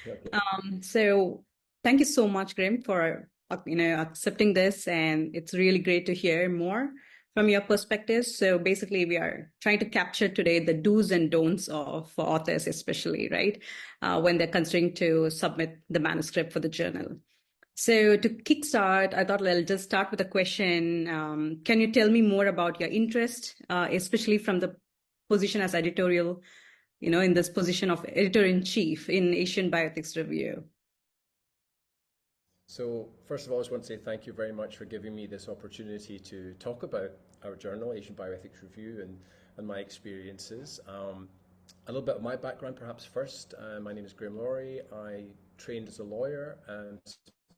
Okay. So thank you so much, Graeme, for accepting this, and it's really great to hear more from your perspective. So basically, we are trying to capture today the do's and don'ts of for authors, especially right when they're considering to submit the manuscript for the journal. So to kickstart, I thought I'll just start with a question. Can you tell me more about your interest, especially from the position as editorial, in this position of editor-in-chief in Asian Bioethics Review? So first of all, I just want to say thank you very much for giving me this opportunity to talk about our journal, Asian Bioethics Review, and my experiences. A little bit of my background, perhaps first. My name is Graeme Laurie. I trained as a lawyer,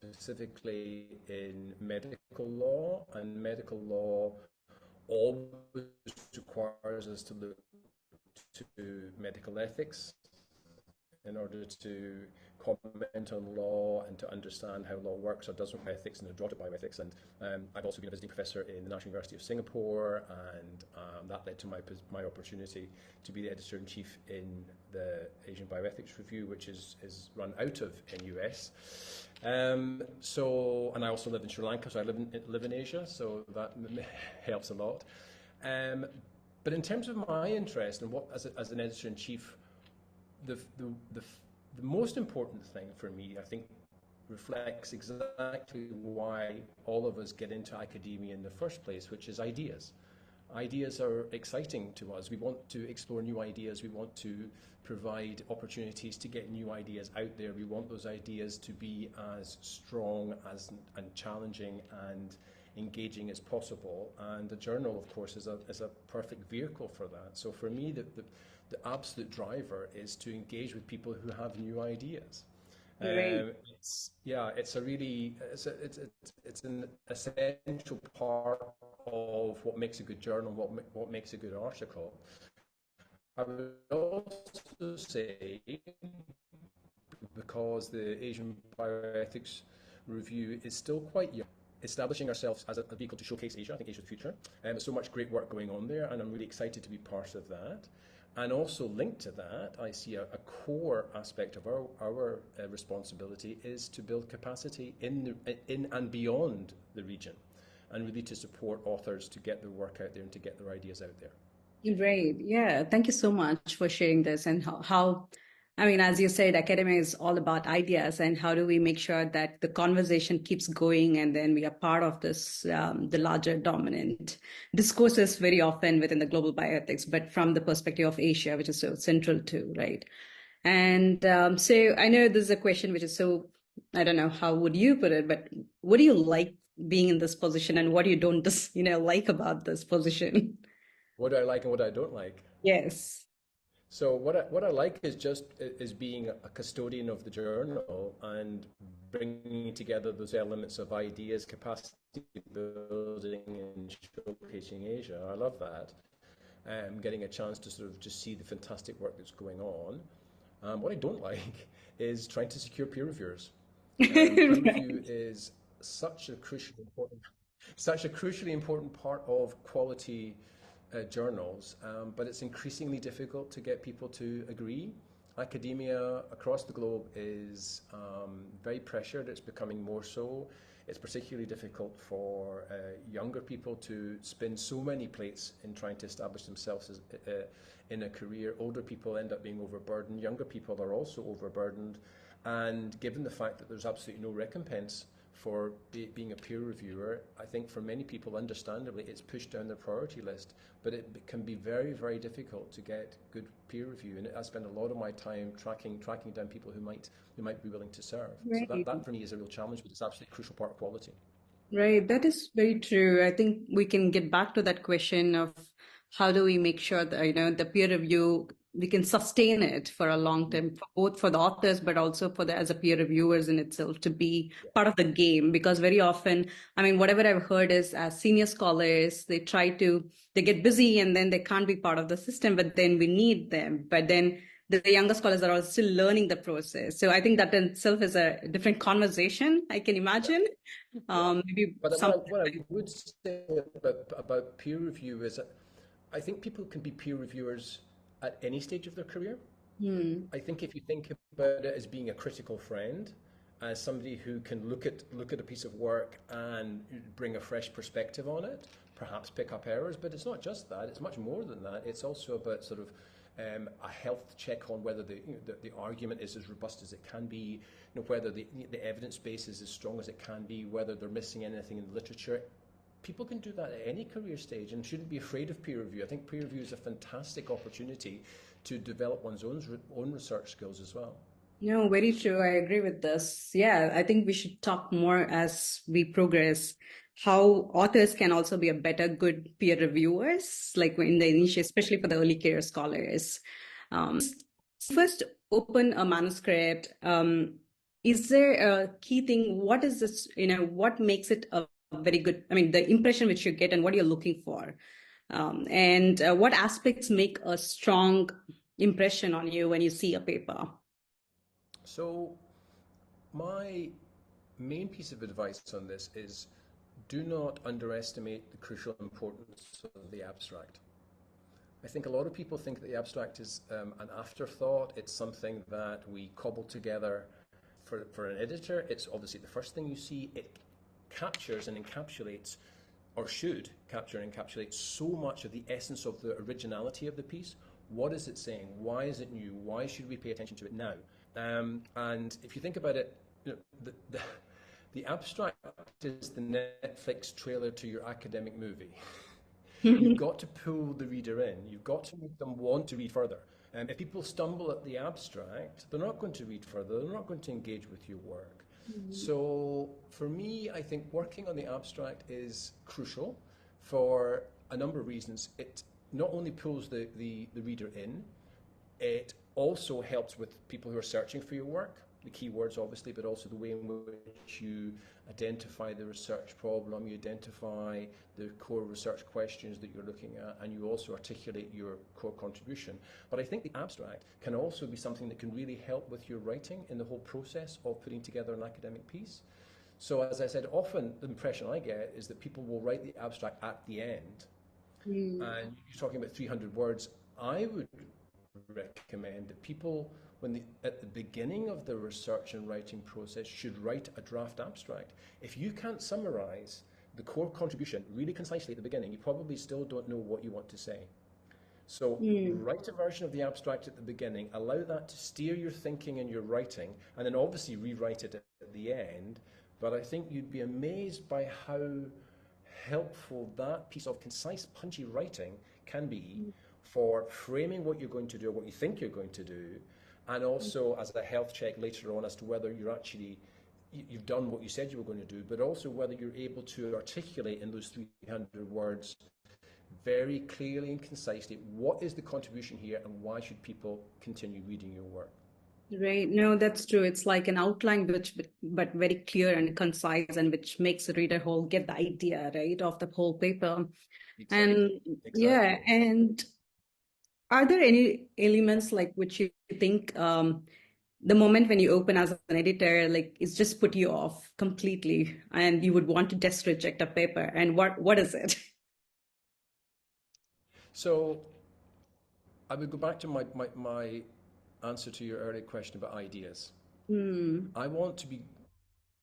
specifically in medical law, and medical law always requires us to look to medical ethics in order to comment on law and to understand how law works or doesn't with ethics and draw to bioethics. And I've also been a visiting professor in the National University of Singapore, and that led to my opportunity to be the editor-in-chief in the Asian Bioethics Review, which is run out of NUS. And I also live in Sri Lanka, so I live in Asia, so that helps a lot. But in terms of my interest and what, as an editor-in-chief, the most important thing for me, I think, reflects exactly why all of us get into academia in the first place, which is ideas. Ideas are exciting to us. We want to explore new ideas. We want to provide opportunities to get new ideas out there. We want those ideas to be as strong and challenging and engaging as possible. And the journal, of course, is a perfect vehicle for that. So for me, the absolute driver is to engage with people who have new ideas. Right. It's an essential part of what makes a good journal, what makes a good article. I would also say, because the Asian Bioethics Review is still quite young, establishing ourselves as a vehicle to showcase Asia. I think Asia's the future. There's so much great work going on there, and I'm really excited to be part of that. And also linked to that, I see a core aspect of our responsibility is to build capacity in and beyond the region, and really to support authors to get their work out there and to get their ideas out there. Great. Yeah. Thank you so much for sharing this and I mean, as you said, academia is all about ideas and how do we make sure that the conversation keeps going and then we are part of this, the larger dominant discourses very often within the global bioethics, but from the perspective of Asia, which is so central too, right? And so I know this is a question which is so, I don't know, how would you put it, but what do you like being in this position and what do you don't just, like about this position? What do I like and what I don't like? Yes. So what I like is being a custodian of the journal and bringing together those elements of ideas, capacity building, and showcasing Asia. I love that. Getting a chance to sort of just see the fantastic work that's going on. What I don't like is trying to secure peer reviewers. Peer review Right. is such a crucially important part of quality journals, but it's increasingly difficult to get people to agree. Academia across the globe is very pressured. It's becoming more so. It's particularly difficult for younger people to spin so many plates in trying to establish themselves in a career. Older people end up being overburdened. Younger people are also overburdened. And given the fact that there's absolutely no recompense for being a peer reviewer, I think for many people, understandably, it's pushed down their priority list. But it can be very, very difficult to get good peer review, and I spend a lot of my time tracking down people who might be willing to serve. So Right. that for me is a real challenge, but it's absolutely a crucial part of quality. Right. That is very true. I think we can get back to that question of how do we make sure that, the peer review, we can sustain it for a long Mm. time, for both for the authors, but also for the as a peer reviewers in itself to be Yeah. part of the game. Because very often, I mean, whatever I've heard is as senior scholars, they get busy and then they can't be part of the system, but then we need them. But then the younger scholars are all still learning the process. So I think that in itself is a different conversation, I can Yeah. imagine. Yeah. Maybe But some. what I would say about peer review is that I think people can be peer reviewers at any stage of their career. Hmm. I think if you think about it as being a critical friend, as somebody who can look at a piece of work and bring a fresh perspective on it, perhaps pick up errors, but it's not just that. It's much more than that. It's also about sort of a health check on whether the argument is as robust as it can be, whether the evidence base is as strong as it can be, whether they're missing anything in the literature. People can do that at any career stage and shouldn't be afraid of peer review. I think peer review is a fantastic opportunity to develop one's own research skills as well. No, very true. I agree with this. Yeah, I think we should talk more as we progress how authors can also be a better good peer reviewers, like in the initial, especially for the early career scholars. First, open a manuscript. Is there a key thing? What is this, what makes it a very good, I mean, the impression which you get and what you're looking for? And what aspects make a strong impression on you when you see a paper? So, my main piece of advice on this is do not underestimate the crucial importance of the abstract. I think a lot of people think that the abstract is an afterthought. It's something that we cobble together for an editor. It's obviously the first thing you see. It captures and encapsulates, or should capture and encapsulate, so much of the essence of the originality of the piece. What is it saying? Why is it new? Why should we pay attention to it now? And if you think about it, the abstract is the Netflix trailer to your academic movie. You've got to pull the reader in. You've got to make them want to read further. And if people stumble at the abstract, they're not going to read further. They're not going to engage with your work. So for me, I think working on the abstract is crucial for a number of reasons. It not only pulls the reader in, it also helps with people who are searching for your work, the keywords obviously, but also the way in which you identify the research problem, you identify the core research questions that you're looking at, and you also articulate your core contribution. But I think the abstract can also be something that can really help with your writing in the whole process of putting together an academic piece. So as I said, often the impression I get is that people will write the abstract at the end, and you're talking about 300 words. I would recommend that people, at the beginning of the research and writing process, should write a draft abstract. If you can't summarize the core contribution really concisely at the beginning, you probably still don't know what you want to say. So write a version of the abstract at the beginning, allow that to steer your thinking and your writing, and then obviously rewrite it at the end. But I think you'd be amazed by how helpful that piece of concise, punchy writing can be for framing what you're going to do or what you think you're going to do, and also as a health check later on as to whether you've done what you said you were going to do, but also whether you're able to articulate in those 300 words very clearly and concisely what is the contribution here and why should people continue reading your work. Right. No, that's true. It's like an outline but very clear and concise, and which makes the reader whole get the idea, right, of the whole paper. And yeah, and are there any elements like which you think the moment when you open as an editor, like it's just put you off completely and you would want to just reject a paper? And what is it? So I would go back to my answer to your earlier question about ideas. I want to be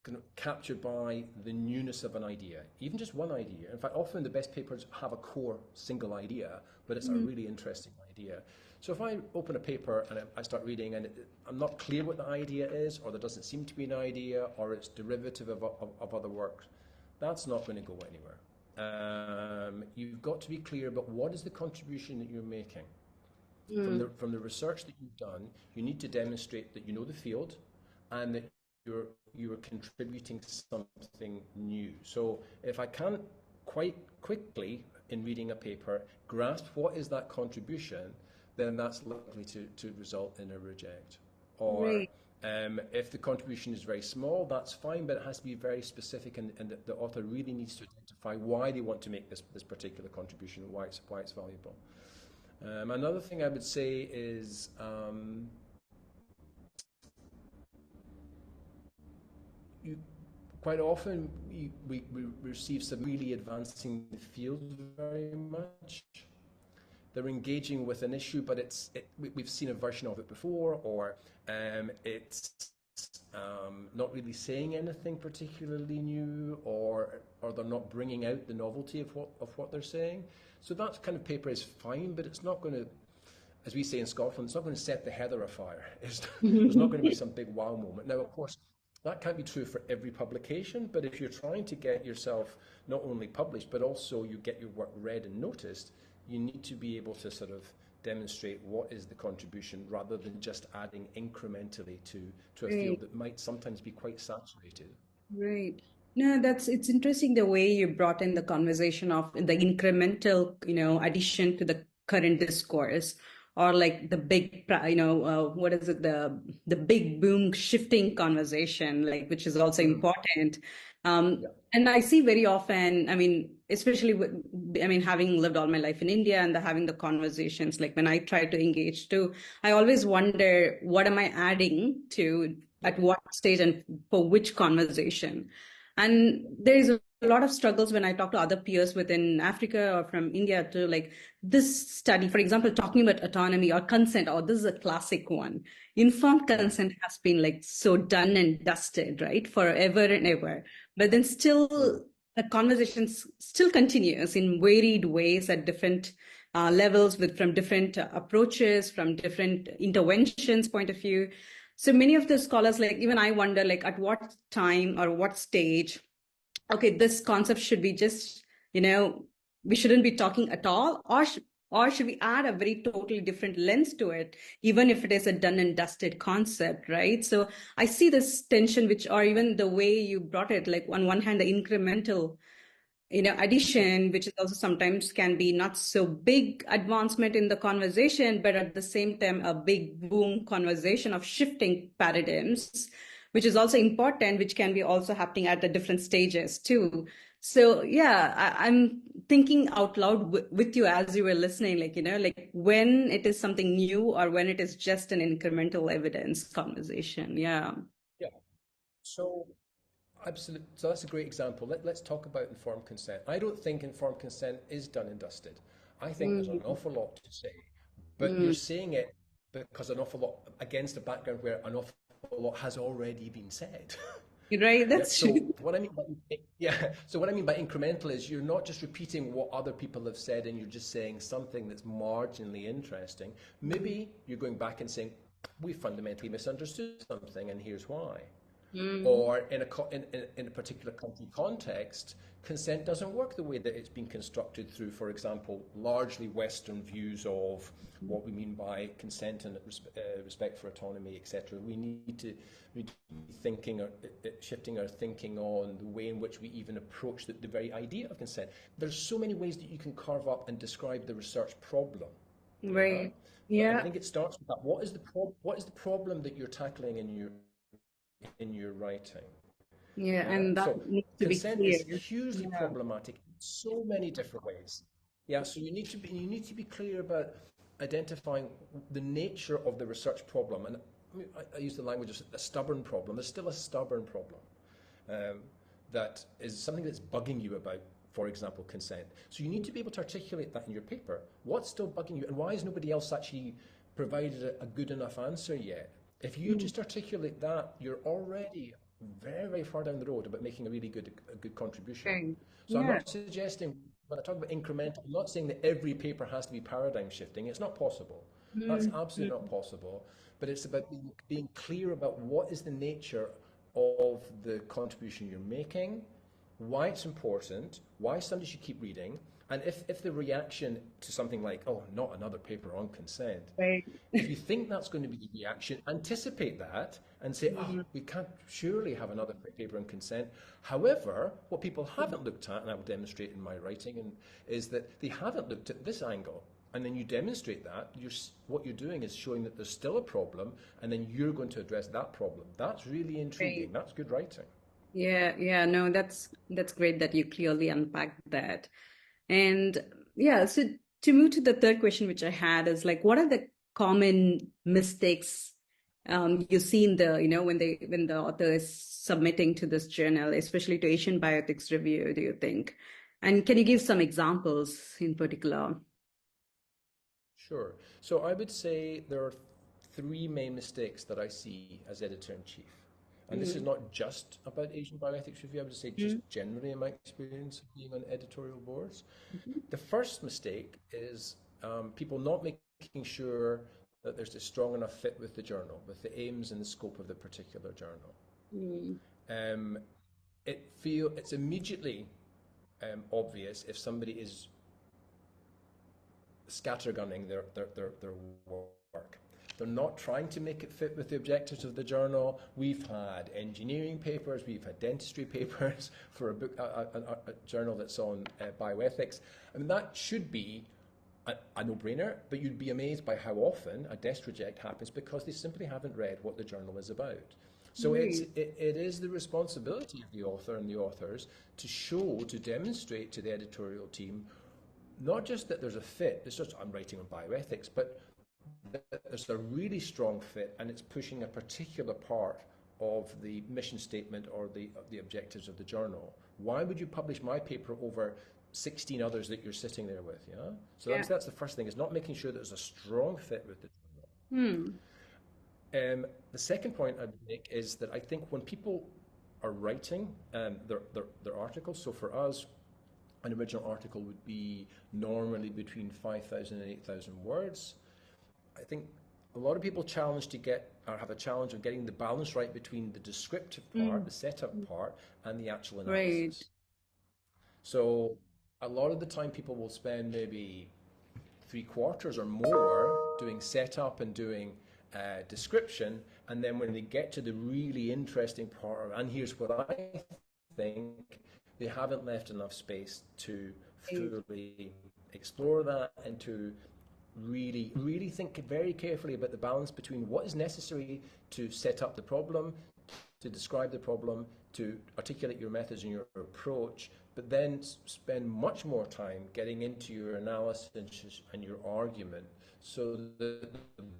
kind of captured by the newness of an idea, even just one idea. In fact, often the best papers have a core single idea, but it's a really interesting idea. So if I open a paper and I start reading and I'm not clear what the idea is, or there doesn't seem to be an idea, or it's derivative of other works, that's not going to go anywhere. You've got to be clear about what is the contribution that you're making. From the research that you've done, you need to demonstrate that you know the field and that you're contributing something new. So if I can't quite quickly in reading a paper grasp what is that contribution, then that's likely to result in a reject. Or if the contribution is very small, that's fine, but it has to be very specific, and the author really needs to identify why they want to make this particular contribution and why it's valuable. Another thing I would say is quite often we receive some really advancing the field very much, they're engaging with an issue, but we've seen a version of it before, or it's not really saying anything particularly new, or they're not bringing out the novelty of what they're saying. So that kind of paper is fine, but it's not going to, as we say in Scotland, it's not going to set the heather afire. There's not going to be some big wow moment. Now, of course, that can't be true for every publication, but if you're trying to get yourself not only published, but also you get your work read and noticed, you need to be able to sort of demonstrate what is the contribution rather than just adding incrementally to a field that might sometimes be quite saturated. Right. No, it's interesting the way you brought in the conversation of the incremental, addition to the current discourse, or like the big, what is it, the big boom shifting conversation, like, which is also important. And I see very often, I mean, especially having lived all my life in India and having the conversations, like when I try to engage too, I always wonder, what am I adding to, at what stage and for which conversation? And there's a lot of struggles when I talk to other peers within Africa or from India too, like this study, for example, talking about autonomy or consent, or this is a classic one. Informed consent has been like so done and dusted, right, forever and ever. But then still, the conversation still continues in varied ways at different levels, from different approaches, from different interventions point of view. So many of the scholars, like even I wonder, like at what time or what stage, okay, this concept should be just, we shouldn't be talking at all, or should we add a very totally different lens to it, even if it is a done and dusted concept, right? So I see this tension, or even the way you brought it, like on one hand, the incremental addition, which is also sometimes can be not so big advancement in the conversation, but at the same time, a big boom conversation of shifting paradigms, which is also important, which can be also happening at the different stages too. So yeah, I'm thinking out loud with you as you were listening, like when it is something new or when it is just an incremental evidence conversation. Yeah. Yeah. So absolutely. So that's a great example. Let's talk about informed consent. I don't think informed consent is done and dusted. I think there's an awful lot to say, but you're saying it because an awful lot against a background where an awful lot has already been said. Right. That's so true. what I mean by So what I mean by incremental is you're not just repeating what other people have said, and you're just saying something that's marginally interesting. Maybe you're going back and saying, we fundamentally misunderstood something, and here's why. Or in a particular country context, consent doesn't work the way that it's been constructed through, for example, largely Western views of what we mean by consent and respect for autonomy, etc. We need to be thinking, or shifting our thinking on the way in which we even approach the very idea of consent. There's so many ways that you can carve up and describe the research problem. Right. Yeah. And I think it starts with that. What is the problem that you're tackling in your writing? Yeah, and that needs to be consent clear. is hugely problematic in so many different ways. Yeah, so you need to be clear about identifying the nature of the research problem. And I use the language of a stubborn problem. There's still a stubborn problem that is something that's bugging you about, for example, consent. So you need to be able to articulate that in your paper. What's still bugging you, and why has nobody else actually provided a good enough answer yet? If you just articulate that, you're already very, very far down the road about making a really good contribution. Okay. So I'm not suggesting, when I talk about incremental, I'm not saying that every paper has to be paradigm shifting. It's not possible. That's absolutely not possible. But it's about being clear about what is the nature of the contribution you're making, why it's important, why somebody should keep reading, and if the reaction to something like, oh, not another paper on consent, if you think that's going to be the reaction, anticipate that and say, oh, we can't surely have another paper on consent. However, what people haven't looked at, and I will demonstrate in my writing, is that they haven't looked at this angle. And then you demonstrate that, what you're doing is showing that there's still a problem, and then you're going to address that problem. That's really intriguing. That's good writing. Yeah, no, that's great that you clearly unpacked that. And yeah, so to move to the third question, which I had, is like, what are the common mistakes you see in the, when the author is submitting to this journal, especially to Asian Bioethics Review, do you think? And can you give some examples in particular? Sure. So I would say there are three main mistakes that I see as editor-in-chief. And this is not just about Asian Bioethics Review, I would say just generally in my experience of being on editorial boards. The first mistake is people not making sure that there's a strong enough fit with the journal, with the aims and the scope of the particular journal. It's immediately obvious if somebody is scattergunning their work. They're not trying to make it fit with the objectives of the journal. We've had engineering papers, we've had dentistry papers for a book, a journal that's on bioethics. I mean, that should be a no-brainer, but you'd be amazed by how often a desk reject happens because they simply haven't read what the journal is about. So it is the responsibility of the author and the authors to demonstrate to the editorial team, not just that there's a fit, it's just I'm writing on bioethics, but there's a really strong fit and it's pushing a particular part of the mission statement or the objectives of the journal. Why would you publish my paper over 16 others that you're sitting there with? Yeah. So that's the first thing, is not making sure that there's a strong fit with the journal. The second point I'd make is that I think when people are writing their articles, so for us, an original article would be normally between 5,000 and 8,000 words. I think a lot of people have a challenge of getting the balance right between the descriptive part, the setup part, and the actual analysis. Right. So a lot of the time people will spend maybe 3/4 or more doing setup and doing description, and then when they get to the really interesting part, and here's what I think, they haven't left enough space to fully explore that and to really think very carefully about the balance between what is necessary to set up the problem, to describe the problem, to articulate your methods and your approach, but then spend much more time getting into your analysis and your argument, so the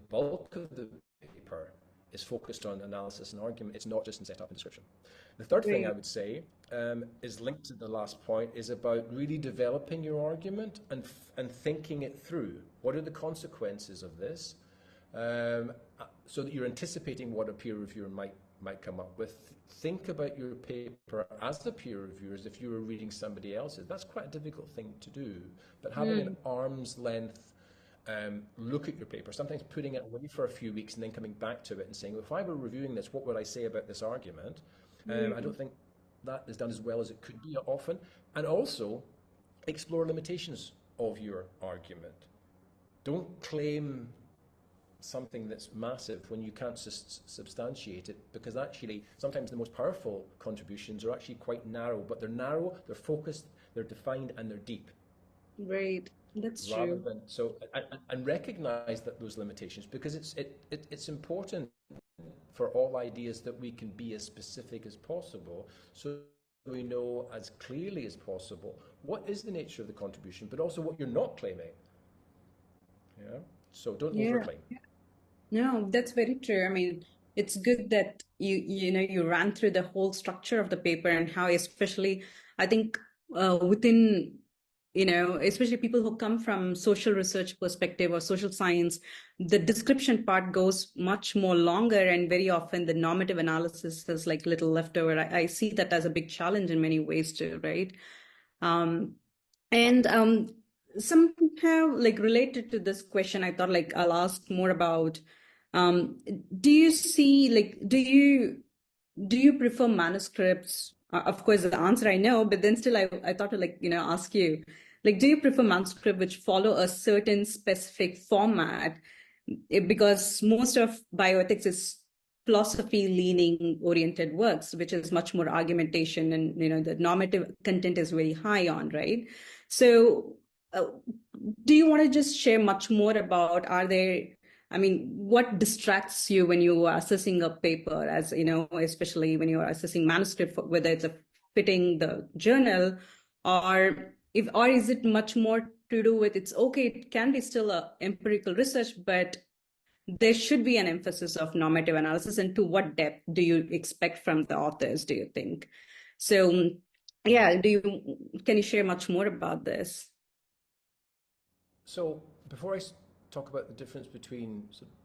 bulk of the paper is focused on analysis and argument. It's not just in setup and description. The third thing I would say is linked to the last point, is about really developing your argument and thinking it through. What are the consequences of this? So that you're anticipating what a peer reviewer might come up with. Think about your paper as a peer reviewer as if you were reading somebody else's. That's quite a difficult thing to do, but having an arm's length look at your paper, sometimes putting it away for a few weeks and then coming back to it and saying, well, if I were reviewing this, what would I say about this argument? I don't think that is done as well as it could be often. And also explore limitations of your argument. Don't claim something that's massive when you can't substantiate it, because actually sometimes the most powerful contributions are actually quite narrow, but they're narrow, they're focused, they're defined, and they're deep. Right. That's rather true. Than, so and recognize that those limitations, because it's important for all ideas that we can be as specific as possible, so we know as clearly as possible what is the nature of the contribution, but also what you're not claiming. Yeah. So don't overclaim. No, that's very true. I mean, it's good that you ran through the whole structure of the paper and how, especially, I think within, especially people who come from social research perspective or social science, the description part goes much more longer, and very often the normative analysis is like little leftover. I see that as a big challenge in many ways too, right? Somehow, like, related to this question, I thought, like, I'll ask more about, do you see, like, do you prefer manuscripts? Of course, the answer I know, but then still I thought to, like, ask you, like, do you prefer manuscript which follow a certain specific format? Because most of bioethics is philosophy leaning oriented works, which is much more argumentation, and the normative content is very high on, right? So do you want to just share much more about, what distracts you when you are assessing a paper, as especially when you are assessing manuscript, whether it's fitting the journal, or is it much more to do with, it's okay, it can be still a empirical research, but there should be an emphasis of normative analysis, and to what depth do you expect from the authors, do you think? So yeah, can you share much more about this? So before I talk about the difference between sort of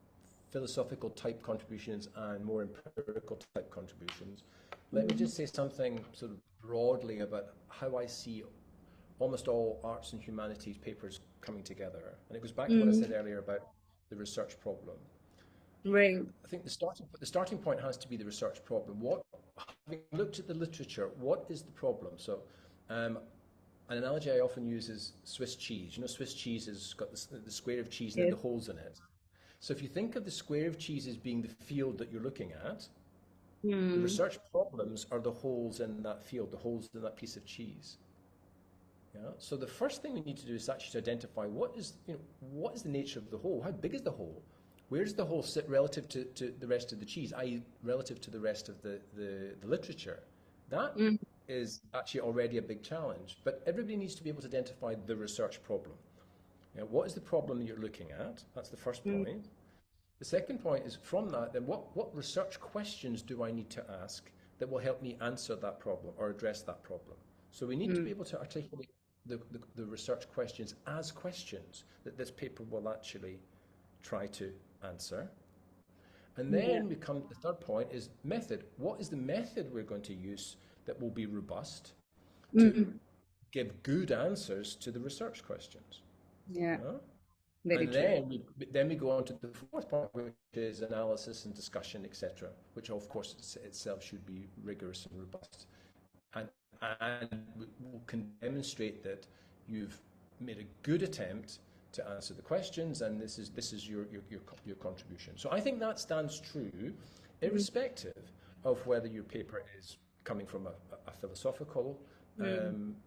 philosophical type contributions and more empirical type contributions. Let me just say something sort of broadly about how I see almost all arts and humanities papers coming together. And it goes back to what I said earlier about the research problem. Right. I think the starting point has to be the research problem. Having looked at the literature, what is the problem? So an analogy I often use is Swiss cheese. You know, Swiss cheese has got the square of cheese and then the holes in it. So if you think of the square of cheese as being the field that you're looking at, the research problems are the holes in that field, the holes in that piece of cheese. Yeah? So the first thing we need to do is actually to identify what is the nature of the hole? How big is the hole? Where does the hole sit relative to the rest of the cheese, i.e. relative to the rest of the literature? That is actually already a big challenge, but everybody needs to be able to identify the research problem. You know, what is the problem that you're looking at? That's the first point. The second point is from that, then what research questions do I need to ask that will help me answer that problem or address that problem? So we need to be able to articulate the research questions as questions that this paper will actually try to answer. And then we come to the third point is method. What is the method we're going to use that will be robust to give good answers to the research questions? Yeah. Very and then we go on to the fourth point, which is analysis and discussion, etc., which of course itself should be rigorous and robust, and we can demonstrate that you've made a good attempt to answer the questions, and this is your contribution. So I think that stands true, irrespective of whether your paper is coming from a philosophical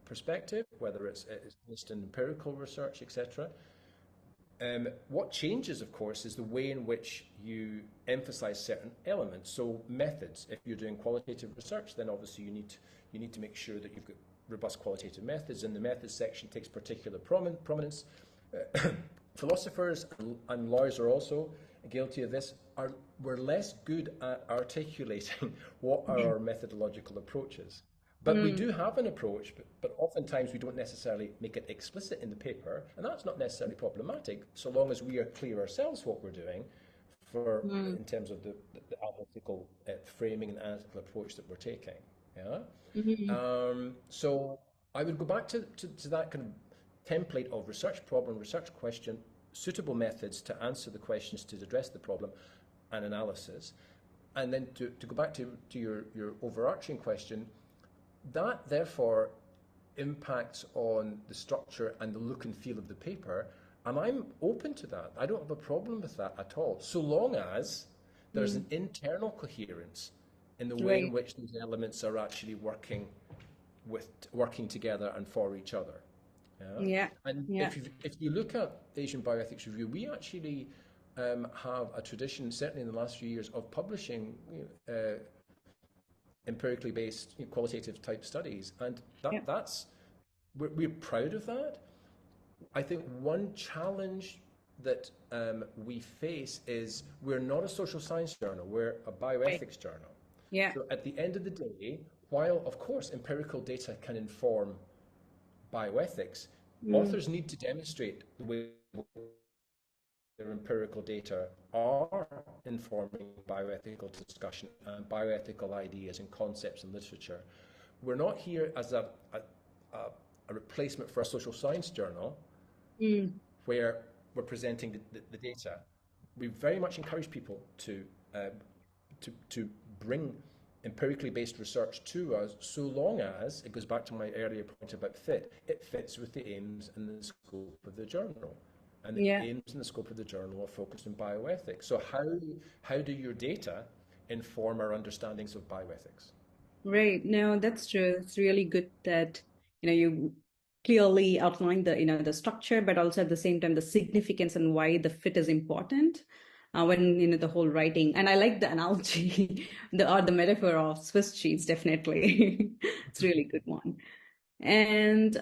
perspective, whether it's based in empirical research, etc. What changes, of course, is the way in which you emphasize certain elements. So methods, if you're doing qualitative research, then obviously you need to make sure that you've got robust qualitative methods, and the methods section takes particular prominence. Philosophers and lawyers are also guilty of this. We're less good at articulating what are our methodological approaches. But we do have an approach, but oftentimes we don't necessarily make it explicit in the paper, and that's not necessarily problematic, so long as we are clear ourselves what we're doing in terms of the analytical framing and analytical approach that we're taking. Yeah. So I would go back to that kind of template of research problem, research question, suitable methods to answer the questions to address the problem, and analysis, and then to go back to your overarching question. That, therefore, impacts on the structure and the look and feel of the paper, and I'm open to that. I don't have a problem with that at all, so long as there's an internal coherence in the way in which those elements are actually working together and for each other. If you look at Asian Bioethics Review, we actually have a tradition, certainly in the last few years, of publishing empirically based qualitative type studies, and we're proud of that. I think one challenge that we face is we're not a social science journal, we're a bioethics journal. So at the end of the day, while of course empirical data can inform bioethics, authors need to demonstrate the way their empirical data are informing bioethical discussion and bioethical ideas and concepts and literature. We're not here as a replacement for a social science journal where we're presenting the data. We very much encourage people to bring empirically based research to us, so long as, it goes back to my earlier point about fit, it fits with the aims and the scope of the journal. And the aims and the scope of the journal are focused on bioethics. So how do your data inform our understandings of bioethics? Right. No, that's true. It's really good that you clearly outlined the structure, but also at the same time the significance and why the fit is important when the whole writing. And I like the analogy or the metaphor of Swiss cheese. Definitely, it's a really good one. And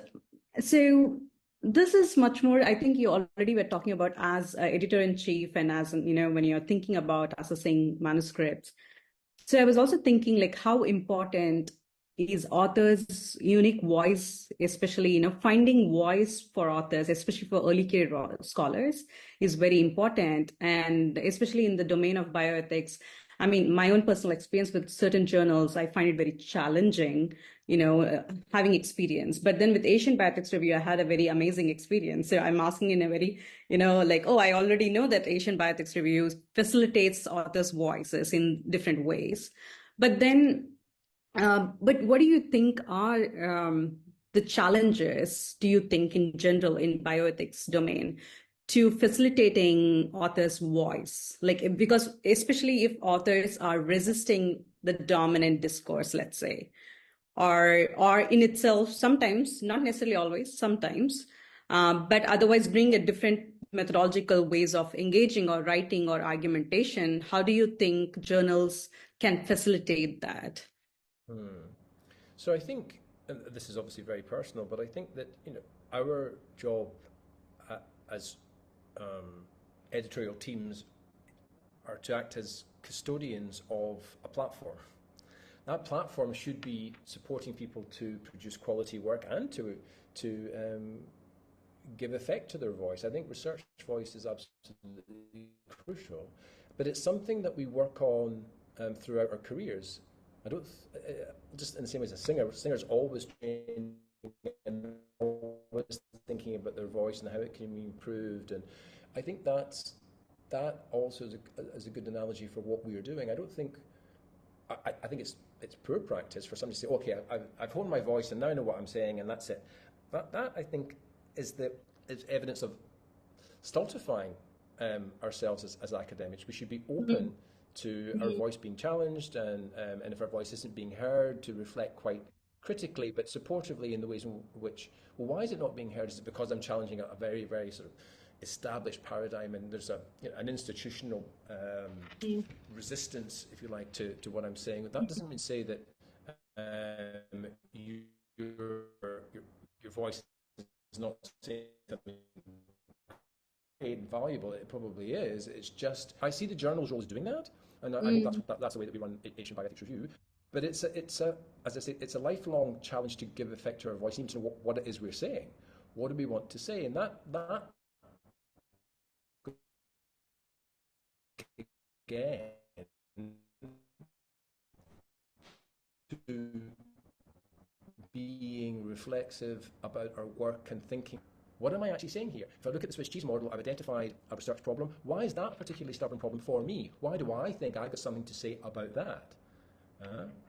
so this is much more, I think you already were talking about as editor-in-chief and as, when you're thinking about assessing manuscripts. So I was also thinking like how important is authors' unique voice, especially, finding voice for authors, especially for early career scholars, is very important. And especially in the domain of bioethics, I mean, my own personal experience with certain journals, I find it very challenging, having experience. But then with Asian Bioethics Review, I had a very amazing experience. So I'm asking in a very, like, oh, I already know that Asian Bioethics Review facilitates authors' voices in different ways. But then, but what do you think are the challenges, do you think, in general in bioethics domain to facilitating authors' voice? Like, because especially if authors are resisting the dominant discourse, let's say, or in itself, sometimes, not necessarily always, sometimes, but otherwise bring a different methodological ways of engaging or writing or argumentation, how do you think journals can facilitate that? So I think, and this is obviously very personal, but I think that our job as editorial teams are to act as custodians of a platform. That platform should be supporting people to produce quality work and to give effect to their voice. I think research voice is absolutely crucial, but it's something that we work on throughout our careers. I don't just in the same way as a singer. Singers always train and always thinking about their voice and how it can be improved, and I think that also is a good analogy for what we are doing. I don't think I think it's poor practice for somebody to say, okay, I've honed my voice and now I know what I'm saying and that's it. That I think is evidence of stultifying ourselves as academics. We should be open to our voice being challenged, and if our voice isn't being heard, to reflect quite critically but supportively in the ways in which, well, why is it not being heard? Is it because I'm challenging a very, very sort of established paradigm and there's an institutional resistance, if you like, to what I'm saying? But that doesn't mean to say that your voice is not saying something valuable. It probably is. It's just, I see the journal's role as doing that, and I think that's the way that we run Asian Bioethics Review. But it's a, as I say, it's a lifelong challenge to give effect to our voice, even to know what it is we're saying. What do we want to say? And that again to being reflexive about our work and thinking, what am I actually saying here? If I look at the Swiss cheese model, I've identified a research problem. Why is that a particularly stubborn problem for me? Why do I think I've got something to say about that?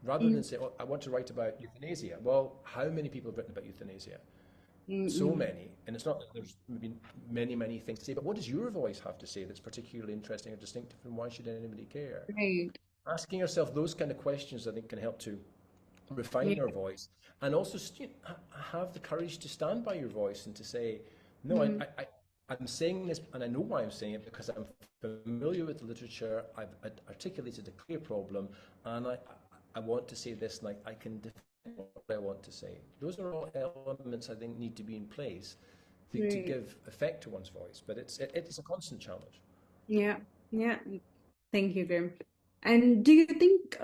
Rather than say, oh, I want to write about euthanasia. Well, how many people have written about euthanasia? So many. And it's not that there's maybe many things to say, but what does your voice have to say that's particularly interesting or distinctive, and why should anybody care? Right. Asking ourselves those kind of questions, I think, can help to refine our voice, and also have the courage to stand by your voice and to say, no, I'm saying this and I know why I'm saying it, because I'm familiar with the literature, I've articulated a clear problem, and I want to say this, and I can defend what I want to say. Those are all elements I think need to be in place to give effect to one's voice, but it's a constant challenge. Yeah. Thank you, Graeme. And do you think,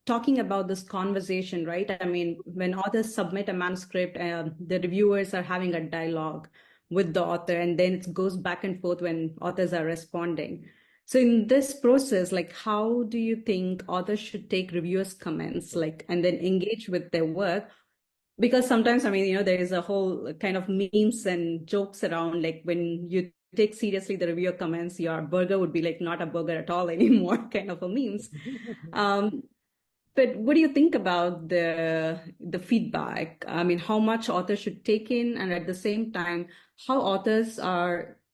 talking about this conversation, right? I mean, when authors submit a manuscript, the reviewers are having a dialogue with the author, and then it goes back and forth when authors are responding. So in this process, like, how do you think authors should take reviewers' comments, and then engage with their work? Because sometimes, I mean, there is a whole kind of memes and jokes around, like, when you take seriously the reviewer comments, your burger would be like not a burger at all anymore, kind of a memes. But what do you think about the feedback? I mean, how much authors should take in, and at the same time, how authors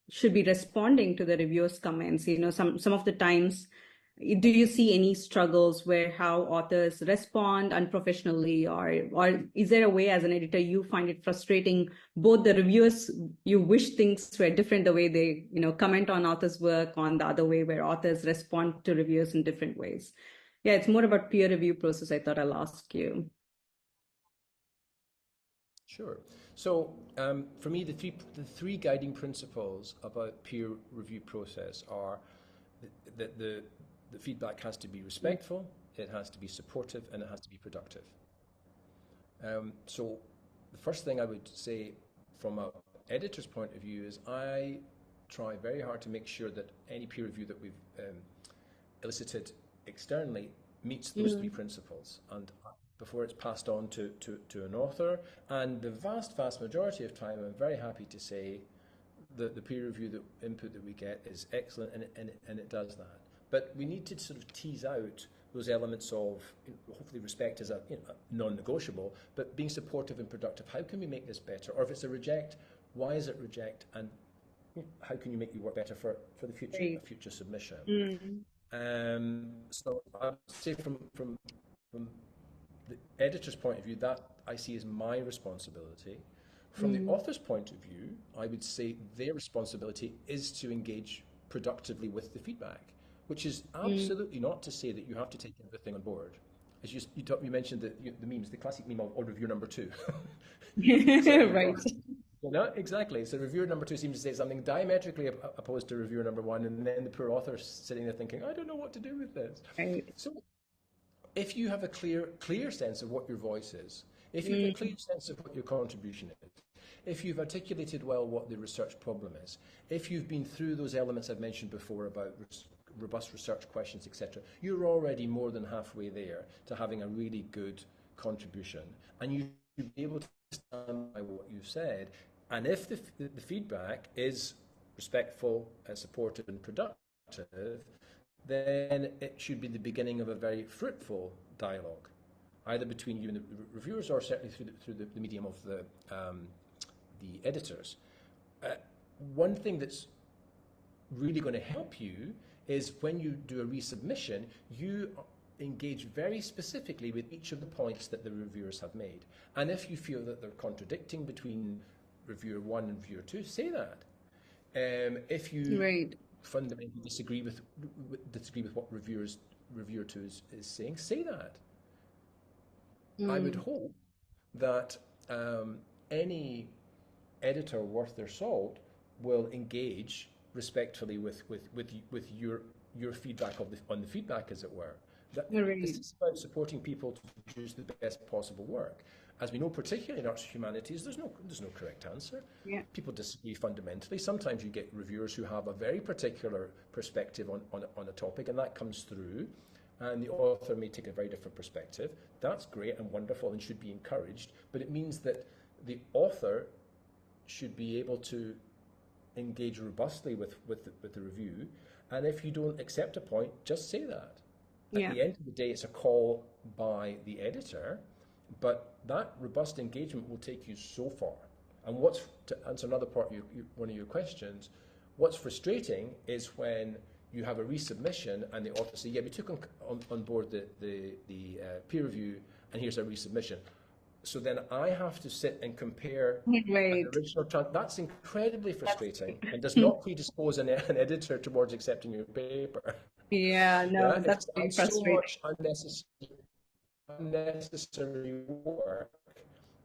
should be responding to the reviewers' comments? Some of the times, do you see any struggles where how authors respond unprofessionally, or is there a way as an editor you find it frustrating, both the reviewers, you wish things were different, the way they comment on authors' work, on the other way where authors respond to reviewers in different ways? Yeah, it's more about peer review process. I thought I'll ask you. Sure. So for me, the three guiding principles about peer review process are that the feedback has to be respectful, it has to be supportive, and it has to be productive. So the first thing I would say from an editor's point of view is I try very hard to make sure that any peer review that we've elicited externally meets those three principles, and before it's passed on to an author. And the vast majority of time, I'm very happy to say that the peer review input that we get is excellent, and it does that. But we need to sort of tease out those elements of, hopefully respect is a non-negotiable, but being supportive and productive. How can we make this better? Or if it's a reject, why is it reject? And how can you make your work better for the future submission? So I would say from the editor's point of view, that I see as my responsibility. From the author's point of view, I would say their responsibility is to engage productively with the feedback, which is absolutely not to say that you have to take everything on board. As you mentioned the memes, the classic meme of reviewer number 2. So, right. Exactly. So reviewer number 2 seems to say something diametrically opposed to reviewer number 1, and then the poor author sitting there thinking, I don't know what to do with this. Right. So if you have a clear sense of what your voice is, if you have a clear sense of what your contribution is, if you've articulated well what the research problem is, if you've been through those elements I've mentioned before about robust research questions, etc., you're already more than halfway there to having a really good contribution, and you should be able to stand by what you've said. And if the feedback is respectful, supportive and productive, then it should be the beginning of a very fruitful dialogue, either between you and the reviewers, or certainly through the medium of the editors. One thing that's really going to help you is when you do a resubmission, you engage very specifically with each of the points that the reviewers have made. And if you feel that they're contradicting between reviewer 1 and reviewer 2, say that. If you fundamentally disagree with what reviewer 2 is saying, say that. I would hope that any editor worth their salt will engage respectfully with your feedback on the feedback, as it were. This is about supporting people to produce the best possible work. As we know, particularly in arts and humanities, there's no correct answer. Yeah. People disagree fundamentally. Sometimes you get reviewers who have a very particular perspective on a topic, and that comes through, and the author may take a very different perspective. That's great and wonderful and should be encouraged, but it means that the author should be able to engage robustly with the review, and if you don't accept a point, just say that. At the end of the day, it's a call by the editor, but that robust engagement will take you so far. And to answer another part of one of your questions, what's frustrating is when you have a resubmission and the author say, yeah, we took on board the peer review, and here's a resubmission. So then I have to sit and compare an original. That's incredibly frustrating and does not predispose an editor towards accepting your paper. Yeah, no, that's very frustrating. So much unnecessary work,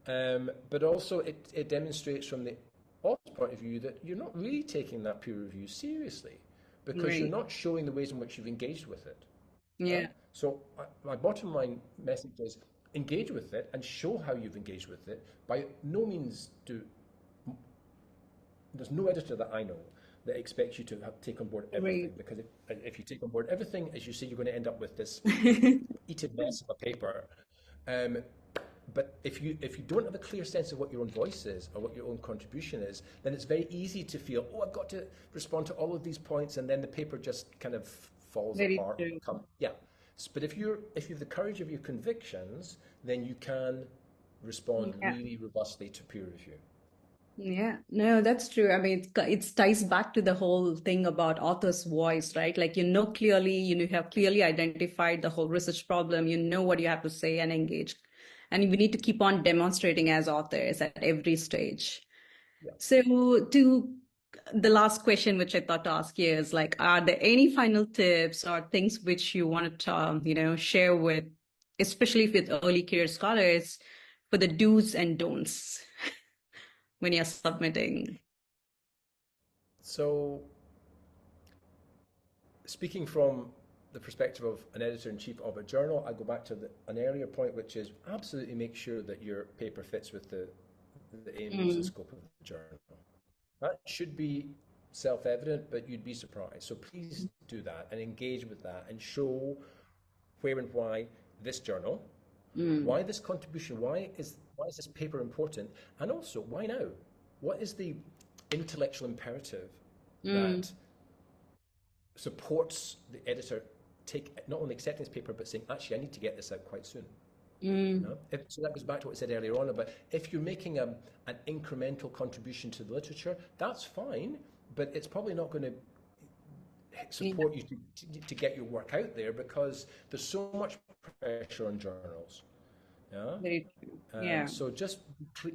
but also it demonstrates from the author's point of view that you're not really taking that peer review seriously, because you're not showing the ways in which you've engaged with it. Yeah. So my bottom line message is, engage with it and show how you've engaged with it. By no means there's no editor that I know that expects you to take on board everything, because if you take on board everything, as you say, you're going to end up with this eaten mess of a paper. But if you don't have a clear sense of what your own voice is or what your own contribution is, then it's very easy to feel, I've got to respond to all of these points, and then the paper just kind of falls apart. But if you have the courage of your convictions, then you can respond really robustly to peer review. Yeah, no, that's true. I mean, it ties back to the whole thing about author's voice, right? Like, clearly, you have clearly identified the whole research problem, what you have to say and engage. And we need to keep on demonstrating as authors at every stage. Yeah. So to the last question, which I thought to ask you is, like, are there any final tips or things which you want to, share with, especially with early career scholars, for the do's and don'ts when you're submitting? So, speaking from the perspective of an editor-in-chief of a journal, I go back to an earlier point, which is absolutely make sure that your paper fits with the aims and scope of the journal. That should be self-evident, but you'd be surprised. So please do that and engage with that and show where and why this journal, why this contribution, why is this paper important, and also why now? What is the intellectual imperative that supports the editor not only accepting this paper, but saying, actually, I need to get this out quite soon. No? So that goes back to what I said earlier on about if you're making an incremental contribution to the literature, that's fine, but it's probably not going to support you to get your work out there because there's so much pressure on journals. Yeah. Very true. So just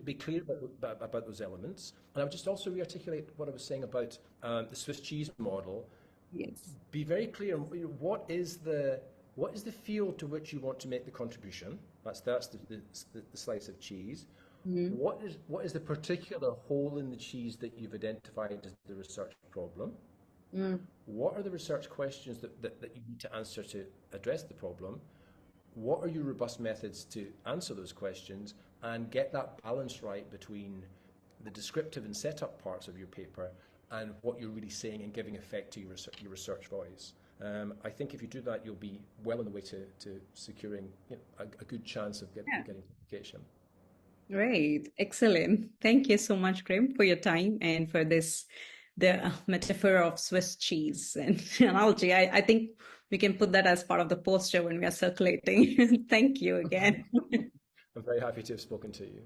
be clear about those elements. And I would just also rearticulate what I was saying about the Swiss cheese model. Yes. Be very clear. What is the field to which you want to make the contribution? That's the slice of cheese. What is the particular hole in the cheese that you've identified as the research problem? What are the research questions that you need to answer to address the problem? What are your robust methods to answer those questions and get that balance right between the descriptive and setup parts of your paper and what you're really saying and giving effect to your research voice? I think if you do that, you'll be well on the way to securing a good chance of getting publication. Great. Excellent. Thank you so much, Graeme, for your time and for the metaphor of Swiss cheese and analogy. I think we can put that as part of the poster when we are circulating. Thank you again. I'm very happy to have spoken to you.